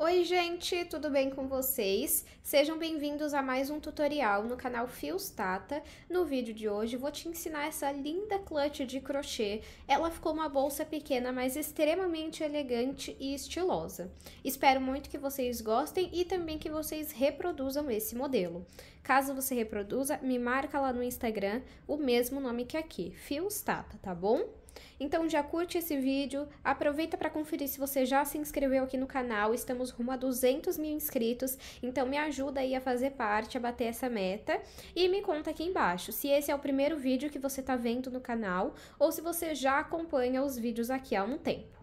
Oi gente, tudo bem com vocês? Sejam bem-vindos a mais um tutorial no canal Fios Tata. No vídeo de hoje vou te ensinar essa linda clutch de crochê. Ela ficou uma bolsa pequena, mas extremamente elegante e estilosa. Espero muito que vocês gostem e também que vocês reproduzam esse modelo. Caso você reproduza, me marca lá no Instagram, o mesmo nome que aqui, Fios Tata, tá bom? Então já curte esse vídeo, aproveita para conferir se você já se inscreveu aqui no canal, estamos rumo a 200 mil inscritos, então me ajuda aí a fazer parte, a bater essa meta, e me conta aqui embaixo se esse é o primeiro vídeo que você está vendo no canal, ou se você já acompanha os vídeos aqui há um tempo.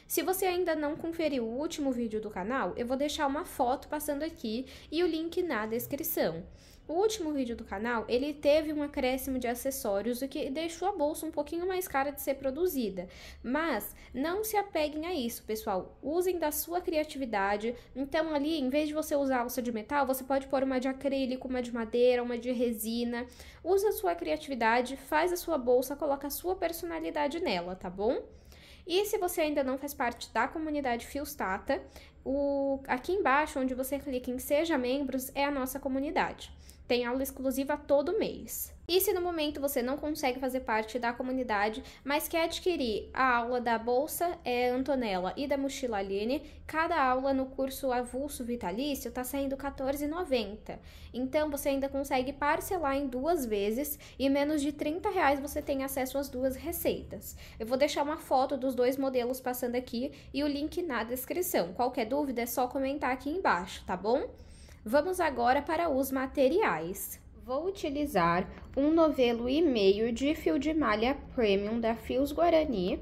Se você ainda não conferiu o último vídeo do canal, eu vou deixar uma foto passando aqui e o link na descrição. O último vídeo do canal, ele teve um acréscimo de acessórios, o que deixou a bolsa um pouquinho mais cara de ser produzida. Mas não se apeguem a isso, pessoal. Usem da sua criatividade. Então ali, em vez de você usar alça de metal, você pode pôr uma de acrílico, uma de madeira, uma de resina. Usa a sua criatividade, faz a sua bolsa, coloca a sua personalidade nela, tá bom? E se você ainda não faz parte da comunidade Fios Tata, aqui embaixo, onde você clica em Seja Membros, é a nossa comunidade. Tem aula exclusiva todo mês. E se no momento você não consegue fazer parte da comunidade, mas quer adquirir a aula da Bolsa Antonella e da Mochila Aline, cada aula no curso Avulso Vitalício tá saindo R$14,90. Então você ainda consegue parcelar em 2 vezes e menos de R$30 você tem acesso às 2 receitas. Eu vou deixar uma foto dos 2 modelos passando aqui e o link na descrição. Qualquer dúvida é só comentar aqui embaixo, tá bom? Vamos agora para os materiais. Vou utilizar 1,5 novelo de fio de malha premium da Fios Guarani.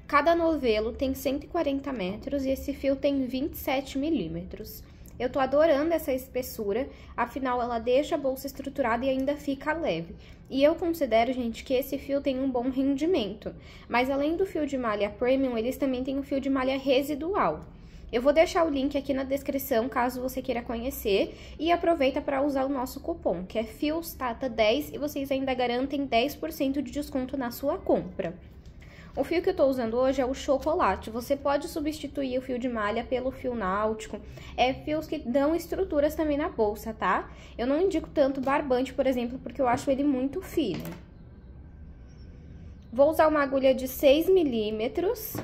Cada novelo tem 140 metros e esse fio tem 27 milímetros. Eu tô adorando essa espessura, afinal ela deixa a bolsa estruturada e ainda fica leve. E eu considero, gente, que esse fio tem um bom rendimento. Mas além do fio de malha premium, eles também têm o fio de malha residual. Eu vou deixar o link aqui na descrição, caso você queira conhecer, e aproveita para usar o nosso cupom, que é FIOSTATA10, e vocês ainda garantem 10% de desconto na sua compra. O fio que eu tô usando hoje é o chocolate, você pode substituir o fio de malha pelo fio náutico, fios que dão estruturas também na bolsa, tá? Eu não indico tanto barbante, por exemplo, porque eu acho ele muito fino. Vou usar uma agulha de 6 milímetros.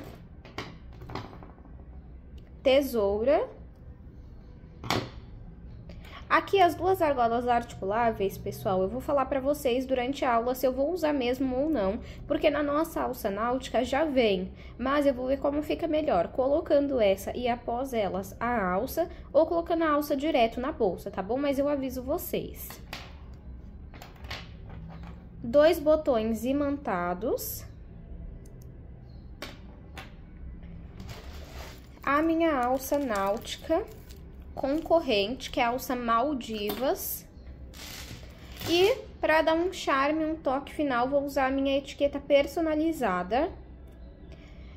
Tesoura. Aqui as 2 argolas articuláveis, pessoal, eu vou falar pra vocês durante a aula se eu vou usar mesmo ou não, porque na nossa alça náutica já vem, mas eu vou ver como fica melhor, colocando essa e após elas a alça, ou colocando a alça direto na bolsa, tá bom? Mas eu aviso vocês. 2 botões imantados. A minha alça náutica com corrente, que é a alça Maldivas. E para dar um charme, um toque final, vou usar a minha etiqueta personalizada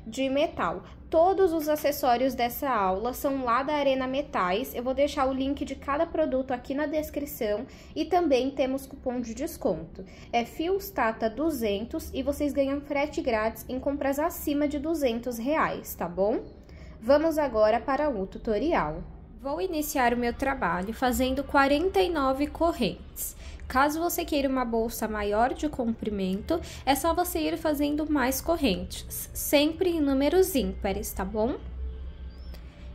de metal. Todos os acessórios dessa aula são lá da Arena Metais. Eu vou deixar o link de cada produto aqui na descrição e também temos cupom de desconto. É FIOSTATA200 e vocês ganham frete grátis em compras acima de R$200, tá bom? Vamos agora para o tutorial. Vou iniciar o meu trabalho fazendo 49 correntes. Caso você queira uma bolsa maior de comprimento, é só você ir fazendo mais correntes, sempre em números ímpares, tá bom?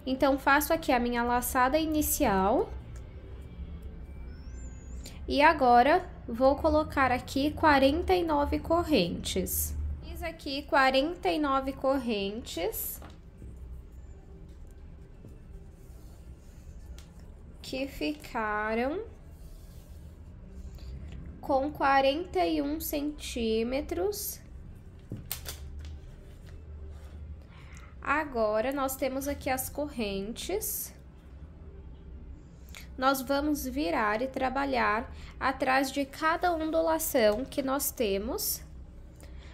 Então, faço aqui a minha laçada inicial. E agora, vou colocar aqui 49 correntes. Fiz aqui 49 correntes. Que ficaram com 41 centímetros. Agora, nós temos aqui as correntes. Nós vamos virar e trabalhar atrás de cada ondulação que nós temos.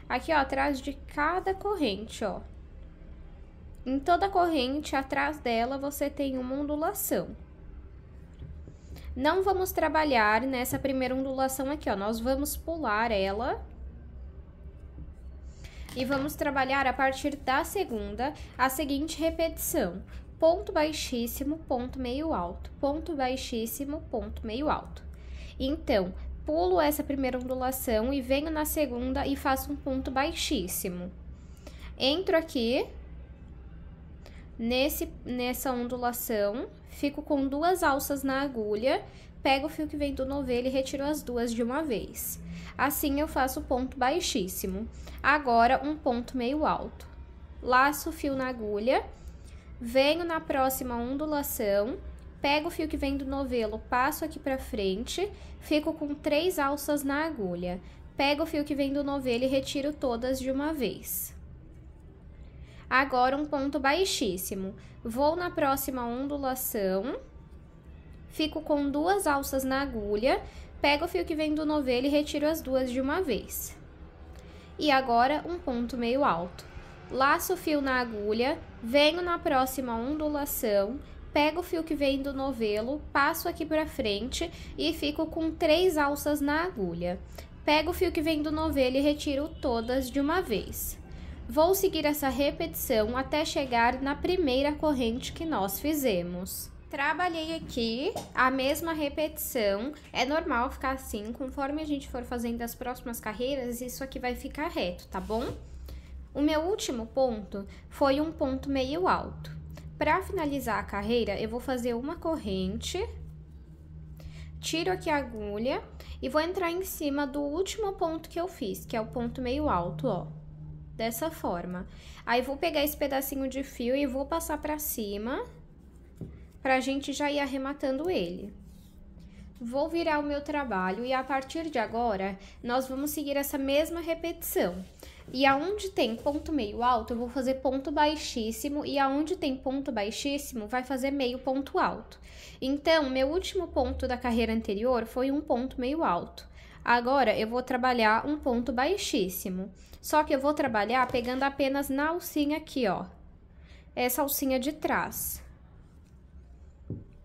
Aqui, ó, atrás de cada corrente, ó. Em toda corrente, atrás dela, você tem uma ondulação. Não vamos trabalhar nessa primeira ondulação aqui, ó, nós vamos pular ela e vamos trabalhar a partir da segunda a seguinte repetição: ponto baixíssimo, ponto meio alto, ponto baixíssimo, ponto meio alto. Então, pulo essa primeira ondulação e venho na segunda e faço um ponto baixíssimo. Entro aqui, nessa ondulação, fico com 2 alças na agulha, pego o fio que vem do novelo e retiro as 2 de uma vez. Assim, eu faço ponto baixíssimo. Agora, um ponto meio alto. Laço o fio na agulha, venho na próxima ondulação, pego o fio que vem do novelo, passo aqui pra frente, fico com 3 alças na agulha. Pego o fio que vem do novelo e retiro todas de uma vez. Agora, um ponto baixíssimo. Vou na próxima ondulação, fico com 2 alças na agulha, pego o fio que vem do novelo e retiro as 2 de uma vez. E agora, um ponto meio alto. Laço o fio na agulha, venho na próxima ondulação, pego o fio que vem do novelo, passo aqui pra frente e fico com 3 alças na agulha. Pego o fio que vem do novelo e retiro todas de uma vez. Vou seguir essa repetição até chegar na primeira corrente que nós fizemos. Trabalhei aqui a mesma repetição, é normal ficar assim, conforme a gente for fazendo as próximas carreiras, isso aqui vai ficar reto, tá bom? O meu último ponto foi um ponto meio alto. Para finalizar a carreira, eu vou fazer uma corrente, tiro aqui a agulha e vou entrar em cima do último ponto que eu fiz, que é o ponto meio alto, ó. Dessa forma. Aí, vou pegar esse pedacinho de fio e vou passar pra cima, pra gente já ir arrematando ele. Vou virar o meu trabalho e, a partir de agora, nós vamos seguir essa mesma repetição. E aonde tem ponto meio alto, eu vou fazer ponto baixíssimo, e aonde tem ponto baixíssimo, vai fazer meio ponto alto. Então, meu último ponto da carreira anterior foi um ponto meio alto. Agora, eu vou trabalhar um ponto baixíssimo. Só que eu vou trabalhar pegando apenas na alcinha aqui, ó. Essa alcinha de trás.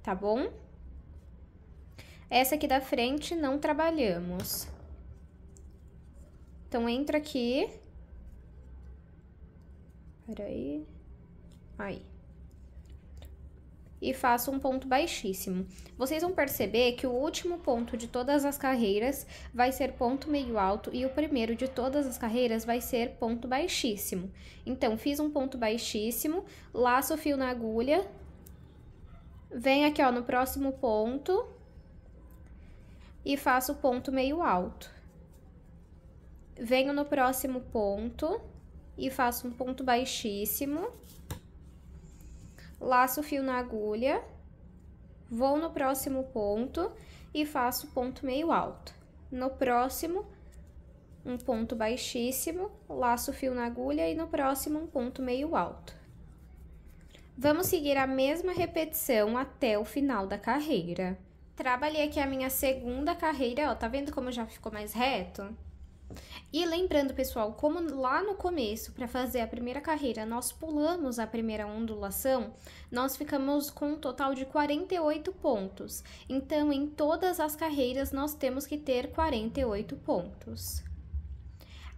Tá bom? Essa aqui da frente não trabalhamos. Então, entra aqui. Peraí. Aí. E faço um ponto baixíssimo. Vocês vão perceber que o último ponto de todas as carreiras vai ser ponto meio alto e o primeiro de todas as carreiras vai ser ponto baixíssimo. Então, fiz um ponto baixíssimo, laço o fio na agulha, venho aqui, ó, no próximo ponto e faço ponto meio alto. Venho no próximo ponto e faço um ponto baixíssimo. Laço o fio na agulha, vou no próximo ponto e faço ponto meio alto. No próximo, um ponto baixíssimo, laço o fio na agulha e no próximo, um ponto meio alto. Vamos seguir a mesma repetição até o final da carreira. Trabalhei aqui a minha segunda carreira, ó, tá vendo como já ficou mais reto? E lembrando, pessoal, como lá no começo, para fazer a primeira carreira, nós pulamos a primeira ondulação, nós ficamos com um total de 48 pontos. Então, em todas as carreiras, nós temos que ter 48 pontos.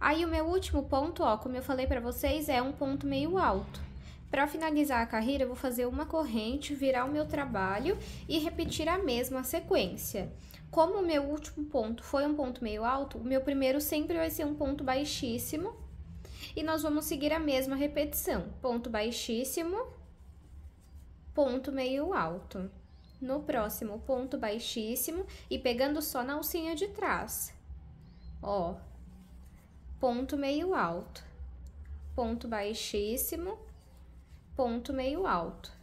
Aí, o meu último ponto, ó, como eu falei para vocês, é um ponto meio alto. Para finalizar a carreira, eu vou fazer uma corrente, virar o meu trabalho e repetir a mesma sequência. Como o meu último ponto foi um ponto meio alto, o meu primeiro sempre vai ser um ponto baixíssimo. E nós vamos seguir a mesma repetição. Ponto baixíssimo, ponto meio alto. No próximo, ponto baixíssimo e pegando só na alcinha de trás. Ó, ponto meio alto, ponto baixíssimo, ponto meio alto.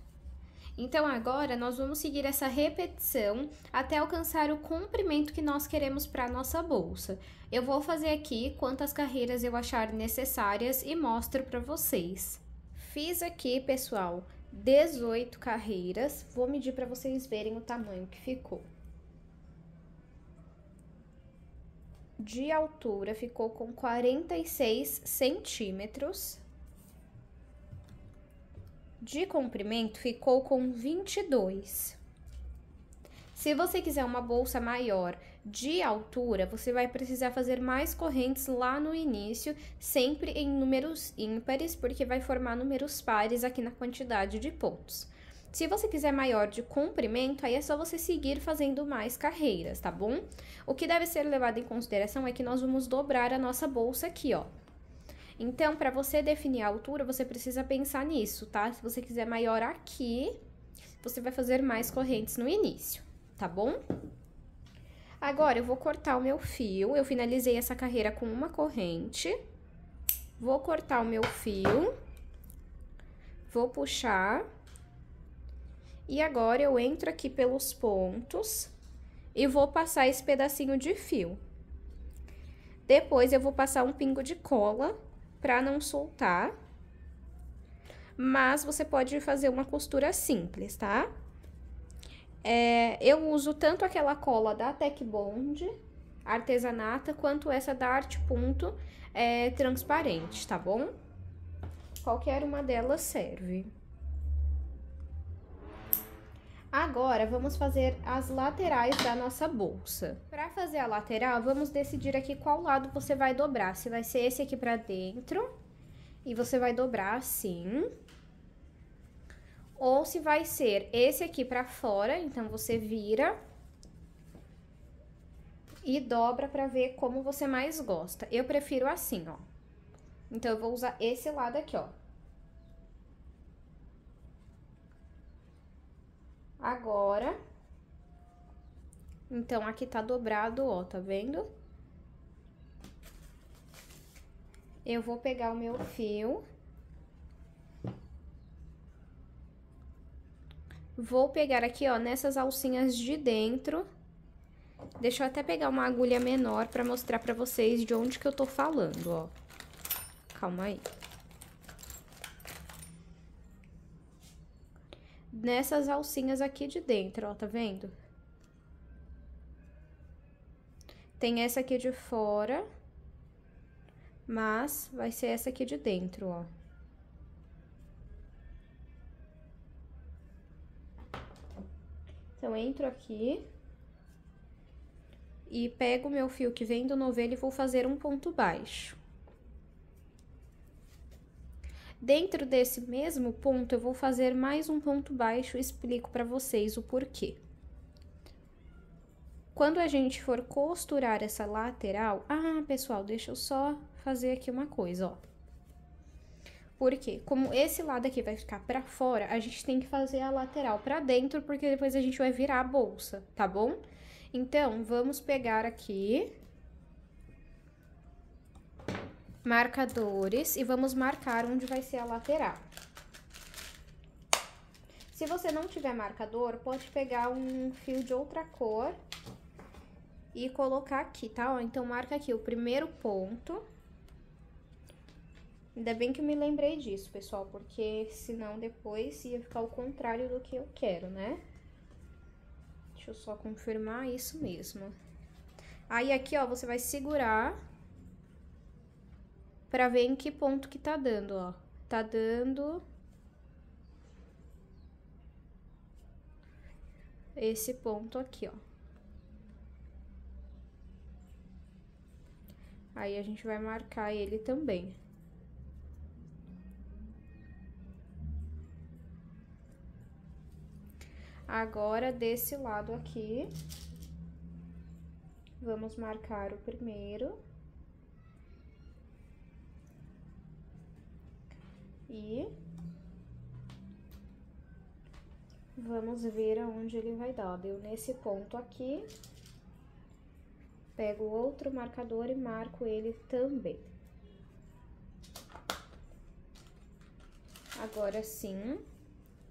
Então, agora, nós vamos seguir essa repetição até alcançar o comprimento que nós queremos para a nossa bolsa. Eu vou fazer aqui quantas carreiras eu achar necessárias e mostro para vocês. Fiz aqui, pessoal, 18 carreiras. Vou medir para vocês verem o tamanho que ficou. De altura, ficou com 46 centímetros. De comprimento, ficou com 22. Se você quiser uma bolsa maior de altura, você vai precisar fazer mais correntes lá no início, sempre em números ímpares, porque vai formar números pares aqui na quantidade de pontos. Se você quiser maior de comprimento, aí é só você seguir fazendo mais carreiras, tá bom? O que deve ser levado em consideração é que nós vamos dobrar a nossa bolsa aqui, ó. Então, para você definir a altura, você precisa pensar nisso, tá? Se você quiser maior aqui, você vai fazer mais correntes no início, tá bom? Agora, eu vou cortar o meu fio. Eu finalizei essa carreira com uma corrente. Vou cortar o meu fio. Vou puxar. E agora, eu entro aqui pelos pontos e vou passar esse pedacinho de fio. Depois, eu vou passar um pingo de cola pra não soltar. Mas você pode fazer uma costura simples, tá? Eu uso tanto aquela cola da Tec Bond, artesanata, quanto essa da Arte Ponto, transparente, tá bom? Qualquer uma delas serve. Agora, vamos fazer as laterais da nossa bolsa. Para fazer a lateral, vamos decidir aqui qual lado você vai dobrar. Se vai ser esse aqui pra dentro, e você vai dobrar assim. Ou se vai ser esse aqui pra fora, então você vira e dobra pra ver como você mais gosta. Eu prefiro assim, ó. Então, eu vou usar esse lado aqui, ó. Agora, então, aqui tá dobrado, ó, tá vendo? Eu vou pegar o meu fio. Vou pegar aqui, ó, nessas alcinhas de dentro. Deixa eu até pegar uma agulha menor pra mostrar pra vocês de onde que eu tô falando, ó. Calma aí. Nessas alcinhas aqui de dentro, ó, tá vendo? Tem essa aqui de fora, mas vai ser essa aqui de dentro, ó. Então, entro aqui e pego o meu fio que vem do novelo e vou fazer um ponto baixo. Dentro desse mesmo ponto, eu vou fazer mais um ponto baixo e explico pra vocês o porquê. Quando a gente for costurar essa lateral... Ah, pessoal, deixa eu só fazer aqui uma coisa, ó. Por quê? Como esse lado aqui vai ficar pra fora, a gente tem que fazer a lateral pra dentro, porque depois a gente vai virar a bolsa, tá bom? Então, vamos pegar aqui marcadores e vamos marcar onde vai ser a lateral. Se você não tiver marcador, pode pegar um fio de outra cor e colocar aqui, tá? Ó, então, marca aqui o primeiro ponto. Ainda bem que eu me lembrei disso, pessoal, porque senão depois ia ficar o contrário do que eu quero, né? Deixa eu só confirmar isso mesmo. Aí, aqui, ó, você vai segurar pra ver em que ponto que tá dando, ó. Tá dando esse ponto aqui, ó. Aí, a gente vai marcar ele também. Agora, desse lado aqui, vamos marcar o primeiro. E vamos ver aonde ele vai dar. Deu nesse ponto aqui. Pego outro marcador e marco ele também. Agora sim,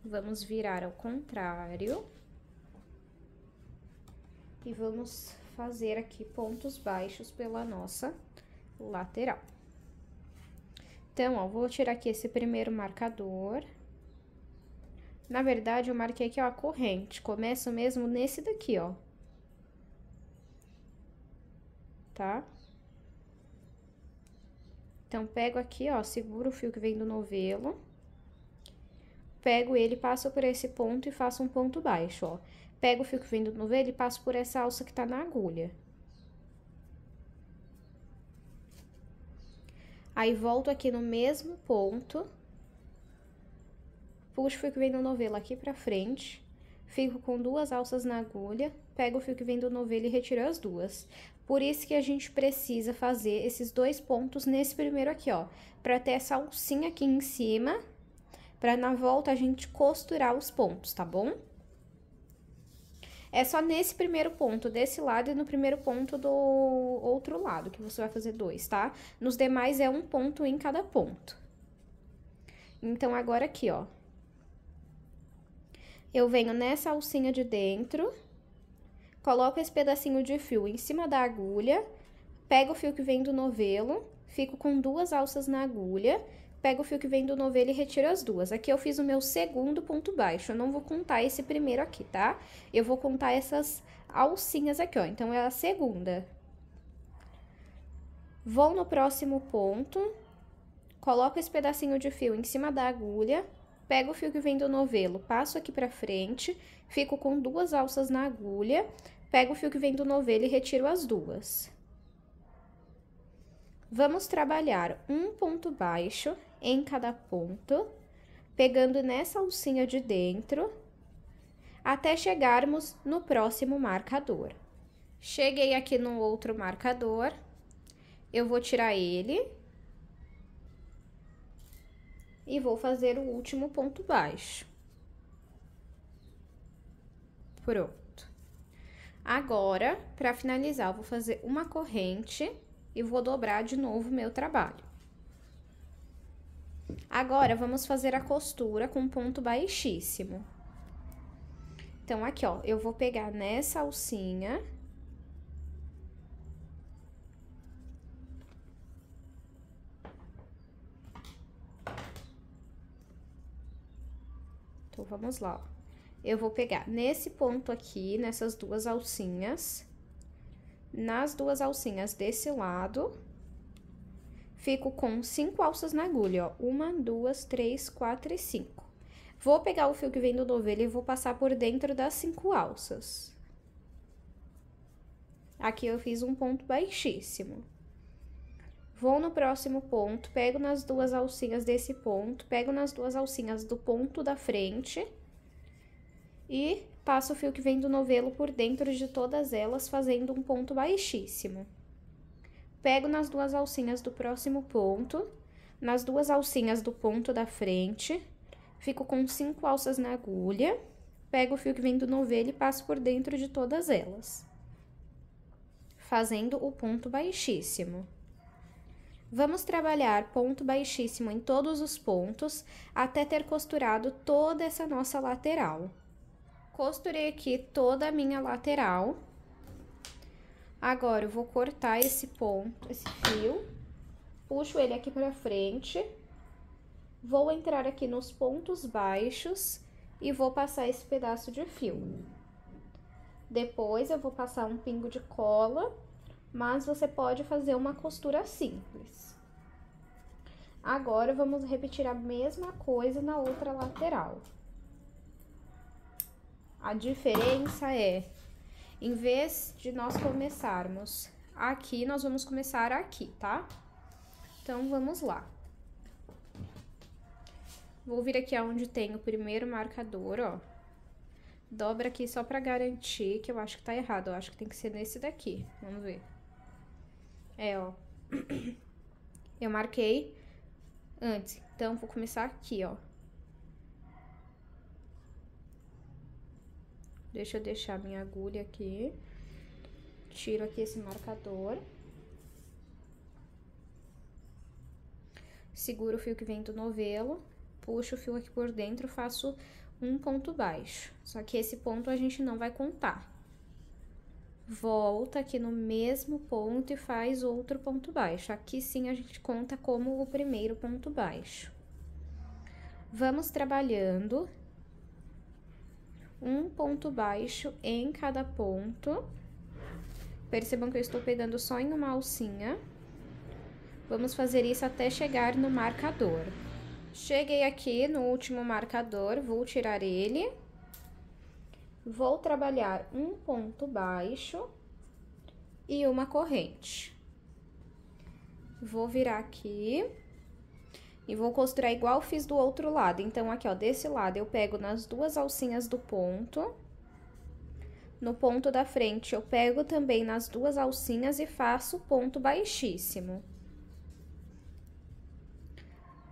vamos virar ao contrário. E vamos fazer aqui pontos baixos pela nossa lateral. Então, ó, vou tirar aqui esse primeiro marcador. Na verdade, eu marquei aqui, ó, a corrente. Começo mesmo nesse daqui, ó. Tá? Então, pego aqui, ó, seguro o fio que vem do novelo. Pego ele, passo por esse ponto e faço um ponto baixo, ó. Pego o fio que vem do novelo e passo por essa alça que tá na agulha. Aí, volto aqui no mesmo ponto. puxo o fio que vem do novelo aqui pra frente, fico com 2 alças na agulha, pego o fio que vem do novelo e retiro as 2. Por isso que a gente precisa fazer esses 2 pontos nesse primeiro aqui, ó, pra ter essa alcinha aqui em cima, pra na volta a gente costurar os pontos, tá bom? É só nesse primeiro ponto desse lado e no primeiro ponto do outro lado que você vai fazer 2, tá? Nos demais é um ponto em cada ponto. Então, agora aqui, ó. Eu venho nessa alcinha de dentro, coloco esse pedacinho de fio em cima da agulha, pego o fio que vem do novelo, fico com 2 alças na agulha, pego o fio que vem do novelo e retiro as 2. Aqui eu fiz o meu segundo ponto baixo, eu não vou contar esse primeiro aqui, tá? Eu vou contar essas alcinhas aqui, ó, então é a segunda. Vou no próximo ponto, coloco esse pedacinho de fio em cima da agulha, pego o fio que vem do novelo, passo aqui pra frente, fico com 2 alças na agulha, pego o fio que vem do novelo e retiro as 2. Vamos trabalhar um ponto baixo em cada ponto, pegando nessa alcinha de dentro, até chegarmos no próximo marcador. Cheguei aqui no outro marcador, eu vou tirar ele e vou fazer o último ponto baixo. Pronto. Agora, para finalizar, eu vou fazer uma corrente e vou dobrar de novo o meu trabalho. Agora, vamos fazer a costura com ponto baixíssimo. Então, aqui, ó, eu vou pegar nessa alcinha. Então, vamos lá, ó. Eu vou pegar nesse ponto aqui, nessas 2 alcinhas, nas 2 alcinhas desse lado, fico com 5 alças na agulha, ó. 1, 2, 3, 4 e 5. Vou pegar o fio que vem do novelo e vou passar por dentro das 5 alças. Aqui eu fiz um ponto baixíssimo. Vou no próximo ponto, pego nas 2 alcinhas desse ponto, pego nas 2 alcinhas do ponto da frente e passo o fio que vem do novelo por dentro de todas elas, fazendo um ponto baixíssimo. Pego nas 2 alcinhas do próximo ponto, nas 2 alcinhas do ponto da frente, fico com 5 alças na agulha, pego o fio que vem do novelo e passo por dentro de todas elas, fazendo o ponto baixíssimo. Vamos trabalhar ponto baixíssimo em todos os pontos, até ter costurado toda essa nossa lateral. Costurei aqui toda a minha lateral. Agora, eu vou cortar esse ponto, esse fio, puxo ele aqui pra frente, vou entrar aqui nos pontos baixos e vou passar esse pedaço de fio. Depois, eu vou passar um pingo de cola, mas você pode fazer uma costura simples. Agora, vamos repetir a mesma coisa na outra lateral. A diferença é, em vez de nós começarmos aqui, nós vamos começar aqui, tá? Então, vamos lá. Vou vir aqui aonde tem o primeiro marcador, ó. Dobra aqui só pra garantir, que eu acho que tá errado. Eu acho que tem que ser nesse daqui. Vamos ver. É, ó. Eu marquei antes. Então, vou começar aqui, ó. Deixa eu deixar minha agulha aqui. Tiro aqui esse marcador. Seguro o fio que vem do novelo. Puxo o fio aqui por dentro, faço um ponto baixo. Só que esse ponto a gente não vai contar. Volta aqui no mesmo ponto e faz outro ponto baixo. Aqui sim a gente conta como o primeiro ponto baixo. Vamos trabalhando um ponto baixo em cada ponto. Percebam que eu estou pegando só em uma alcinha. Vamos fazer isso até chegar no marcador. Cheguei aqui no último marcador, vou tirar ele. Vou trabalhar um ponto baixo e uma corrente. Vou virar aqui E vou costurar igual fiz do outro lado. Então, aqui, ó, desse lado eu pego nas duas alcinhas do ponto. No ponto da frente, eu pego também nas duas alcinhas e faço ponto baixíssimo.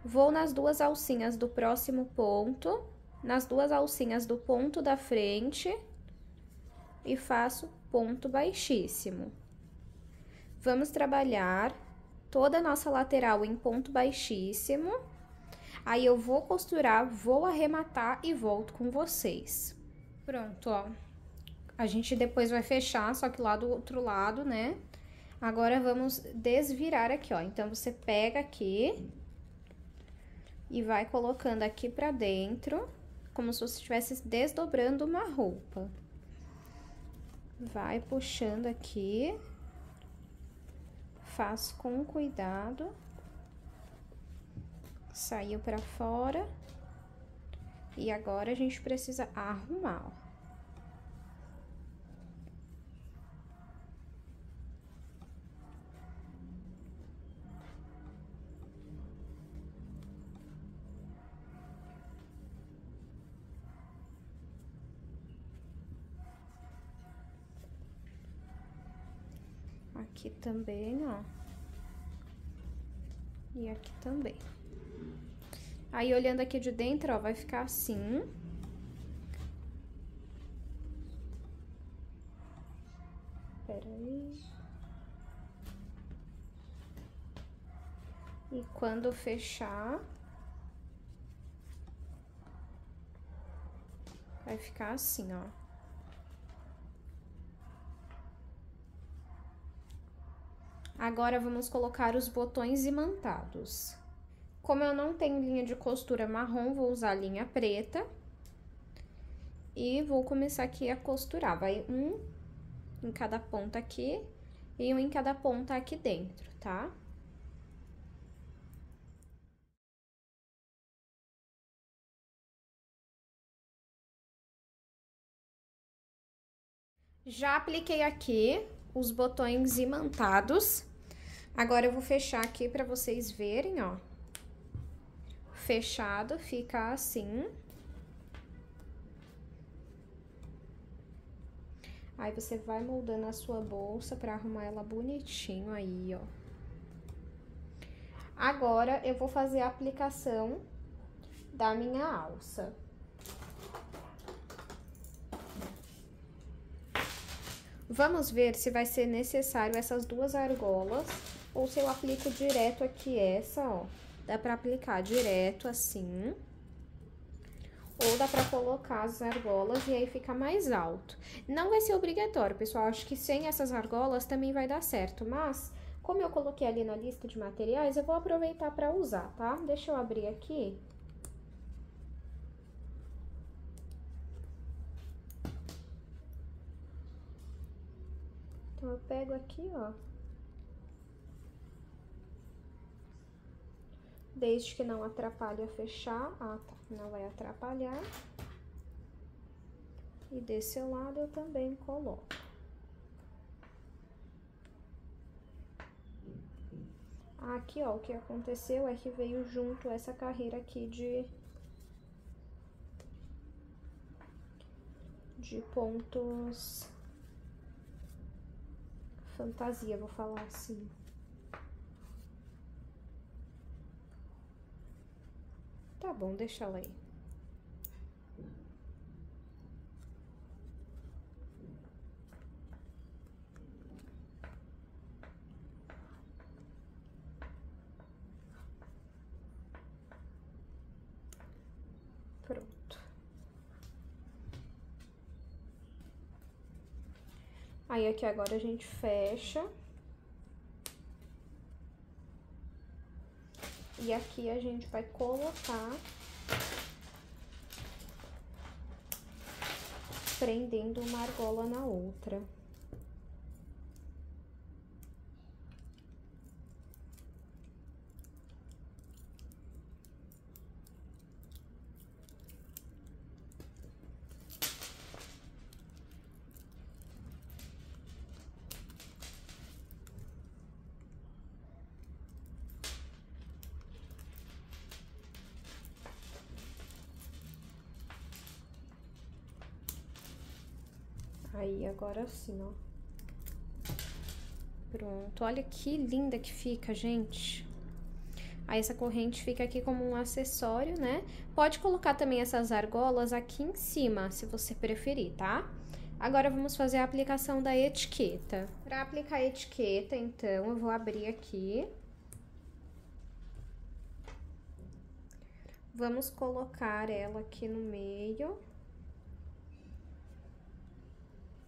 Vou nas duas alcinhas do próximo ponto, nas duas alcinhas do ponto da frente e faço ponto baixíssimo. Vamos trabalhar toda a nossa lateral em ponto baixíssimo. Aí, eu vou costurar, vou arrematar e volto com vocês. Pronto, ó. A gente depois vai fechar, só que lá do outro lado, né? Agora, vamos desvirar aqui, ó. Então, você pega aqui e vai colocando aqui pra dentro, como se você estivesse desdobrando uma roupa. Vai puxando aqui. Faz com cuidado. Saiu pra fora. E agora, a gente precisa arrumar, ó. Aqui também, ó. E aqui também. Aí, olhando aqui de dentro, ó, vai ficar assim. Pera aí. E quando fechar, vai ficar assim, ó. Agora, vamos colocar os botões imantados. Como eu não tenho linha de costura marrom, vou usar linha preta. E vou começar aqui a costurar. Vai um em cada ponta aqui e um em cada ponta aqui dentro, tá? Já apliquei aqui os botões imantados. Agora, eu vou fechar aqui pra vocês verem, ó. Fechado, fica assim. Aí, você vai moldando a sua bolsa pra arrumar ela bonitinho aí, ó. Agora, eu vou fazer a aplicação da minha alça. Vamos ver se vai ser necessário essas duas argolas ou se eu aplico direto aqui essa, ó. Dá pra aplicar direto assim. Ou dá pra colocar as argolas e aí fica mais alto. Não vai ser obrigatório, pessoal. Acho que sem essas argolas também vai dar certo. Mas, como eu coloquei ali na lista de materiais, eu vou aproveitar pra usar, tá? Deixa eu abrir aqui. Então, eu pego aqui, ó. Desde que não atrapalhe a fechar. Ah, tá. Não vai atrapalhar. E desse lado eu também coloco. Aqui, ó, o que aconteceu é que veio junto essa carreira aqui de pontos fantasia, vou falar assim. Tá bom, deixa ela aí. Pronto. Aí, aqui agora a gente fecha. E aqui a gente vai colocar, prendendo uma argola na outra. Aí, agora sim, ó. Pronto, olha que linda que fica, gente. Aí, essa corrente fica aqui como um acessório, né? Pode colocar também essas argolas aqui em cima, se você preferir, tá? Agora, vamos fazer a aplicação da etiqueta. Para aplicar a etiqueta, então, eu vou abrir aqui. Vamos colocar ela aqui no meio.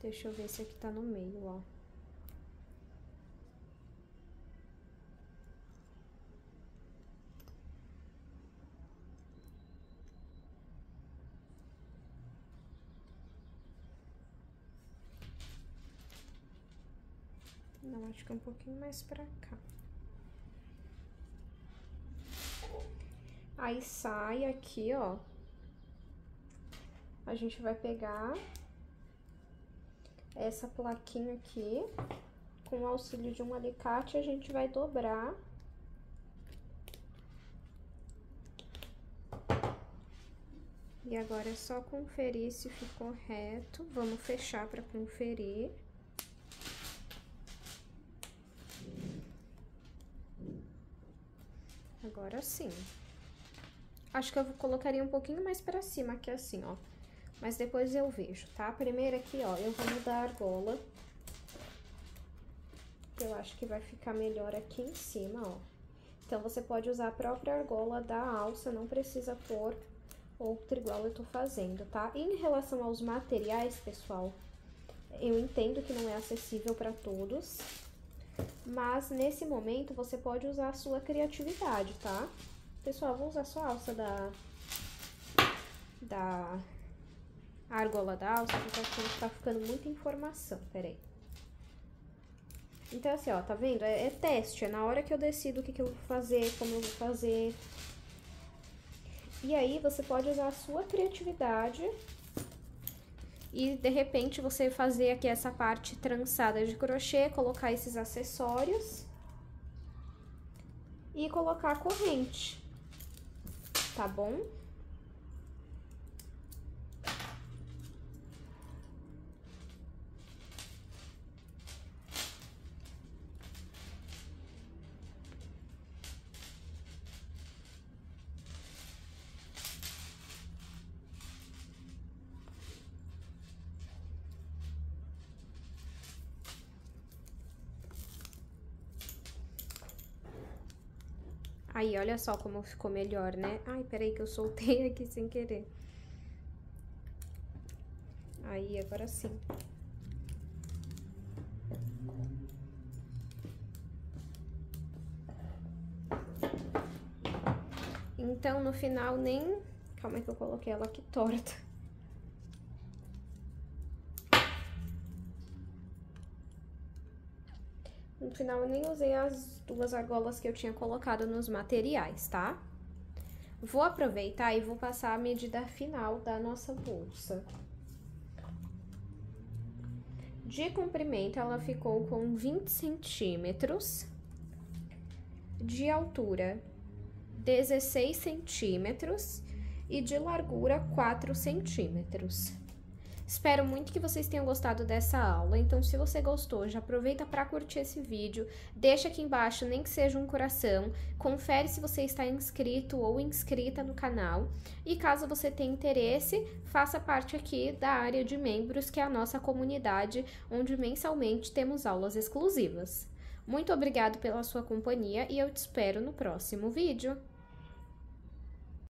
Deixa eu ver se aqui tá no meio, ó. Não, acho que é um pouquinho mais pra cá. Aí, sai aqui, ó. A gente vai pegar essa plaquinha aqui. Com o auxílio de um alicate, a gente vai dobrar. E agora é só conferir se ficou reto. Vamos fechar para conferir. Agora sim. Acho que eu colocaria um pouquinho mais pra cima aqui assim, ó. Mas depois eu vejo, tá? Primeiro aqui, ó, eu vou mudar a argola. Eu acho que vai ficar melhor aqui em cima, ó. Então, você pode usar a própria argola da alça, não precisa pôr outra igual eu tô fazendo, tá? E em relação aos materiais, pessoal, eu entendo que não é acessível pra todos. Mas, nesse momento, você pode usar a sua criatividade, tá? Pessoal, vou usar só a alça da argola da alça, porque aqui tá ficando muita informação, peraí. Então, assim, ó, tá vendo? É teste, é na hora que eu decido o que eu vou fazer, como eu vou fazer. E aí, você pode usar a sua criatividade e, de repente, você fazer aqui essa parte trançada de crochê, colocar esses acessórios e colocar a corrente, tá bom? Aí, olha só como ficou melhor, né? Ai, peraí que eu soltei aqui sem querer. Aí, agora sim. Então, no final, nem... Calma aí que eu coloquei ela aqui torta. No final, eu nem usei as duas argolas que eu tinha colocado nos materiais, tá? Vou aproveitar e vou passar a medida final da nossa bolsa. De comprimento, ela ficou com 20 centímetros. De altura, 16 centímetros. E de largura, 4 centímetros. Espero muito que vocês tenham gostado dessa aula, então se você gostou, já aproveita para curtir esse vídeo, deixa aqui embaixo, nem que seja um coração, confere se você está inscrito ou inscrita no canal, e caso você tenha interesse, faça parte aqui da área de membros, que é a nossa comunidade, onde mensalmente temos aulas exclusivas. Muito obrigado pela sua companhia e eu te espero no próximo vídeo.